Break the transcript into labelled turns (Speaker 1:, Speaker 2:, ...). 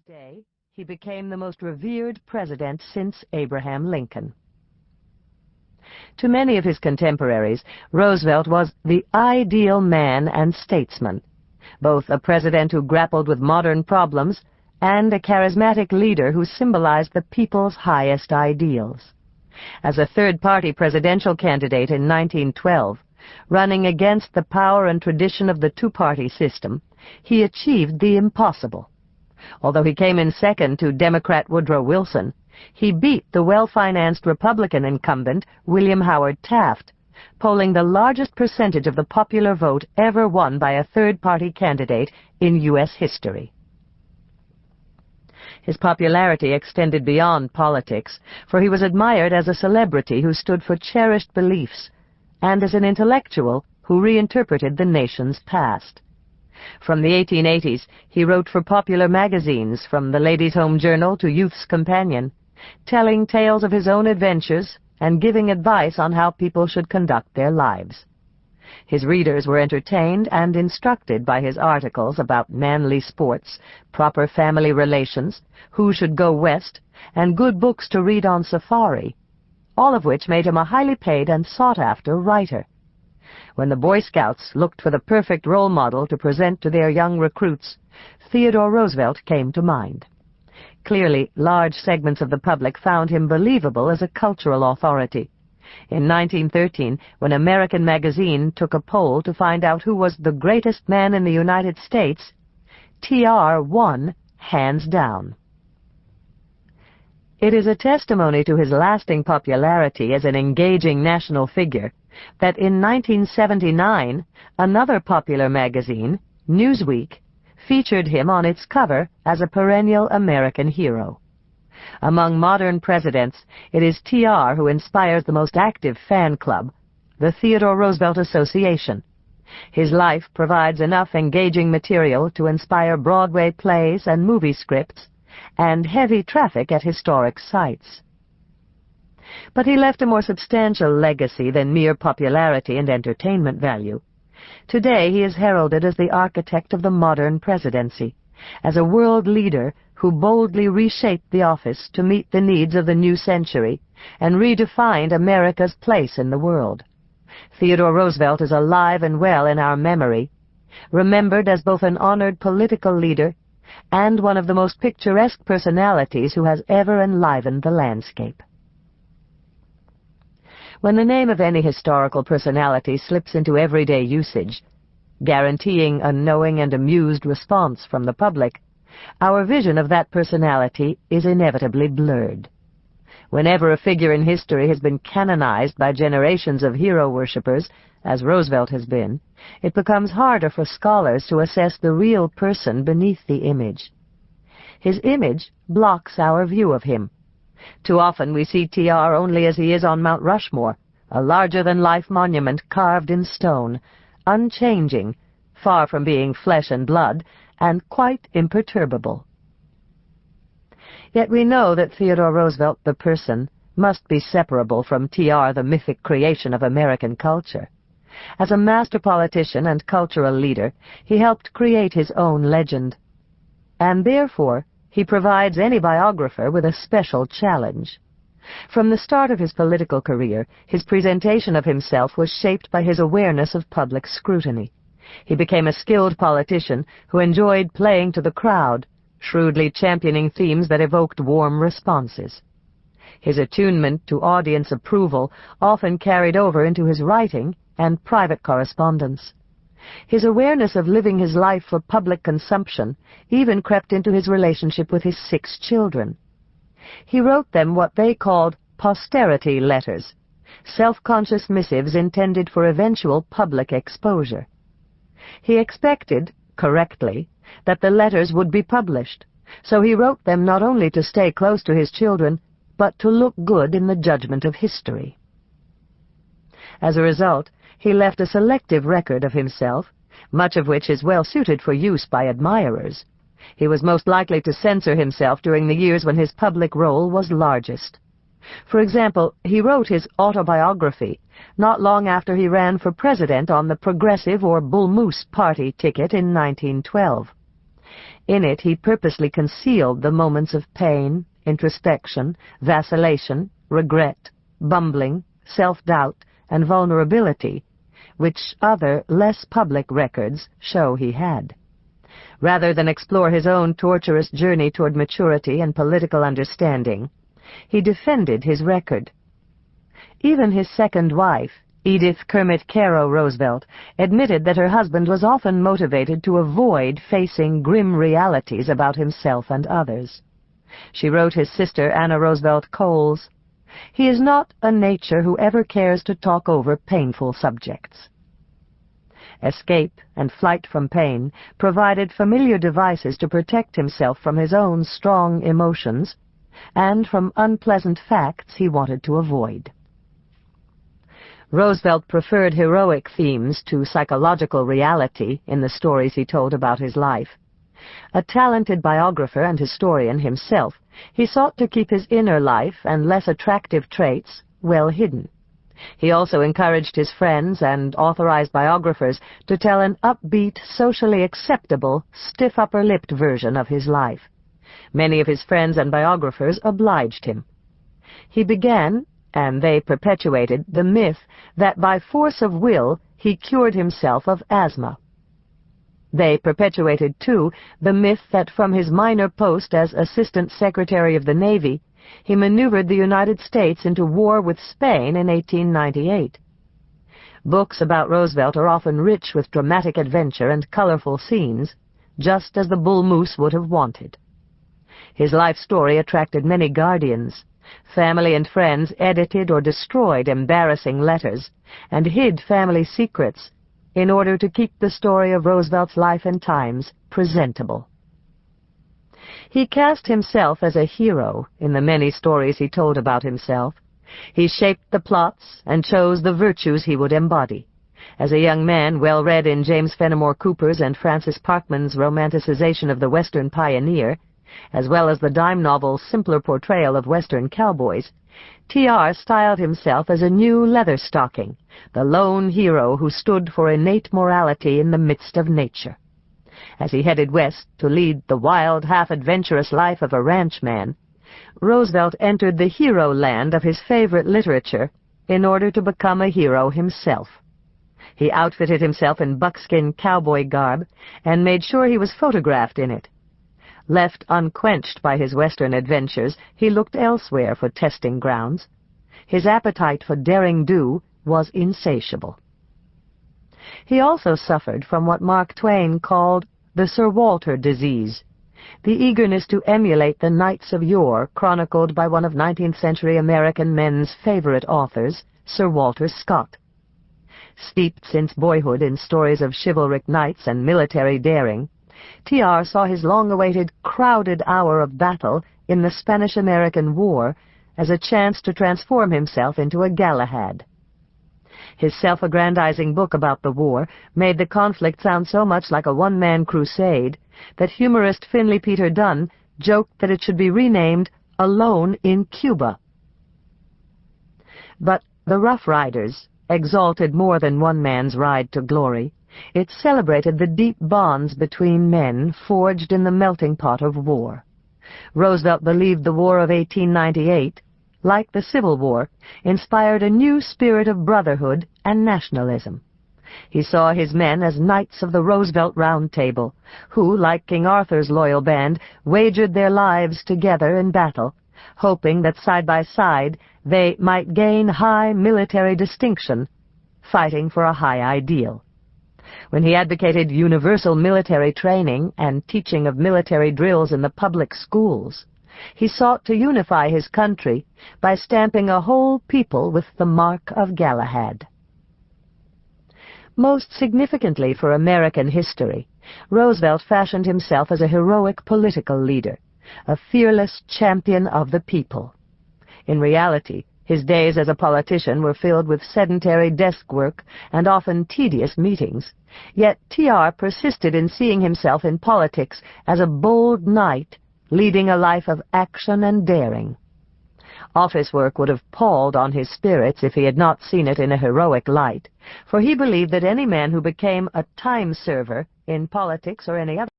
Speaker 1: day, he became the most revered president since Abraham Lincoln. To many of his contemporaries, Roosevelt was the ideal man and statesman, both a president who grappled with modern problems and a charismatic leader who symbolized the people's highest ideals. As a third-party presidential candidate in 1912, running against the power and tradition of the two-party system, he achieved the impossible. Although he came in second to Democrat Woodrow Wilson, he beat the well-financed Republican incumbent William Howard Taft, polling the largest percentage of the popular vote ever won by a third-party candidate in U.S. history. His popularity extended beyond politics, for he was admired as a celebrity who stood for cherished beliefs, and as an intellectual who reinterpreted the nation's past. From the 1880s, he wrote for popular magazines, from the Ladies' Home Journal to Youth's Companion, telling tales of his own adventures and giving advice on how people should conduct their lives. His readers were entertained and instructed by his articles about manly sports, proper family relations, who should go west, and good books to read on safari, all of which made him a highly paid and sought-after writer. When the Boy Scouts looked for the perfect role model to present to their young recruits, Theodore Roosevelt came to mind. Clearly, large segments of the public found him believable as a cultural authority. In 1913, when American Magazine took a poll to find out who was the greatest man in the United States, T.R. won hands down. It is a testimony to his lasting popularity as an engaging national figure that in 1979, another popular magazine, Newsweek, featured him on its cover as a perennial American hero. Among modern presidents, it is T.R. who inspires the most active fan club, the Theodore Roosevelt Association. His life provides enough engaging material to inspire Broadway plays and movie scripts, and heavy traffic at historic sites. But he left a more substantial legacy than mere popularity and entertainment value. Today he is heralded as the architect of the modern presidency, as a world leader who boldly reshaped the office to meet the needs of the new century and redefined America's place in the world. Theodore Roosevelt is alive and well in our memory, remembered as both an honored political leader and one of the most picturesque personalities who has ever enlivened the landscape. When the name of any historical personality slips into everyday usage, guaranteeing a knowing and amused response from the public, our vision of that personality is inevitably blurred. Whenever a figure in history has been canonized by generations of hero worshippers, as Roosevelt has been, it becomes harder for scholars to assess the real person beneath the image. His image blocks our view of him. Too often we see T.R. only as he is on Mount Rushmore, a larger-than-life monument carved in stone, unchanging, far from being flesh and blood, and quite imperturbable. Yet we know that Theodore Roosevelt, the person, must be separable from T.R., the mythic creation of American culture. As a master politician and cultural leader, he helped create his own legend. And therefore, he provides any biographer with a special challenge. From the start of his political career, his presentation of himself was shaped by his awareness of public scrutiny. He became a skilled politician who enjoyed playing to the crowd, shrewdly championing themes that evoked warm responses. His attunement to audience approval often carried over into his writing and private correspondence. His awareness of living his life for public consumption even crept into his relationship with his 6 children. He wrote them what they called posterity letters, self-conscious missives intended for eventual public exposure. He expected, correctly, that the letters would be published, so he wrote them not only to stay close to his children, but to look good in the judgment of history. As a result, he left a selective record of himself, much of which is well suited for use by admirers. He was most likely to censor himself during the years when his public role was largest. For example, he wrote his autobiography not long after he ran for president on the Progressive or Bull Moose Party ticket in 1912. In it he purposely concealed the moments of pain, introspection, vacillation, regret, bumbling, self-doubt, and vulnerability, which other, less public records show he had. Rather than explore his own torturous journey toward maturity and political understanding, he defended his record. Even his second wife, Edith Kermit Caro Roosevelt, admitted that her husband was often motivated to avoid facing grim realities about himself and others. She wrote his sister Anna Roosevelt Coles, "He is not a nature who ever cares to talk over painful subjects." Escape and flight from pain provided familiar devices to protect himself from his own strong emotions and from unpleasant facts he wanted to avoid. Roosevelt preferred heroic themes to psychological reality in the stories he told about his life. A talented biographer and historian himself, he sought to keep his inner life and less attractive traits well hidden. He also encouraged his friends and authorized biographers to tell an upbeat, socially acceptable, stiff upper-lipped version of his life. Many of his friends and biographers obliged him. He began, and they perpetuated, the myth that by force of will he cured himself of asthma. They perpetuated, too, the myth that from his minor post as Assistant Secretary of the Navy, he maneuvered the United States into war with Spain in 1898. Books about Roosevelt are often rich with dramatic adventure and colorful scenes, just as the bull moose would have wanted. His life story attracted many guardians. Family and friends edited or destroyed embarrassing letters and hid family secrets in order to keep the story of Roosevelt's life and times presentable. He cast himself as a hero in the many stories he told about himself. He shaped the plots and chose the virtues he would embody. As a young man well read in James Fenimore Cooper's and Francis Parkman's romanticization of the Western pioneer, as well as the dime novel's simpler portrayal of Western cowboys, T.R. styled himself as a new Leatherstocking, the lone hero who stood for innate morality in the midst of nature. As he headed west to lead the wild, half-adventurous life of a ranchman, Roosevelt entered the hero land of his favorite literature in order to become a hero himself. He outfitted himself in buckskin cowboy garb and made sure he was photographed in it. Left unquenched by his Western adventures, he looked elsewhere for testing grounds. His appetite for derring-do was insatiable. He also suffered from what Mark Twain called the Sir Walter disease, the eagerness to emulate the knights of yore chronicled by one of 19th-century American men's favorite authors, Sir Walter Scott. Steeped since boyhood in stories of chivalric knights and military daring, T.R. saw his long-awaited crowded hour of battle in the Spanish-American War as a chance to transform himself into a Galahad. His self-aggrandizing book about the war made the conflict sound so much like a one-man crusade that humorist Finley Peter Dunne joked that it should be renamed Alone in Cuba. But the Rough Riders exalted more than one man's ride to glory. It celebrated the deep bonds between men forged in the melting pot of war. Roosevelt believed the War of 1898, like the Civil War, inspired a new spirit of brotherhood and nationalism. He saw his men as knights of the Roosevelt Round Table, who, like King Arthur's loyal band, wagered their lives together in battle, hoping that side by side they might gain high military distinction, fighting for a high ideal. When he advocated universal military training and teaching of military drills in the public schools, he sought to unify his country by stamping a whole people with the mark of Galahad. Most significantly for American history, Roosevelt fashioned himself as a heroic political leader, a fearless champion of the people. In reality, his days as a politician were filled with sedentary desk work and often tedious meetings, yet T.R. persisted in seeing himself in politics as a bold knight leading a life of action and daring. Office work would have palled on his spirits if he had not seen it in a heroic light, for he believed that any man who became a time server in politics or any other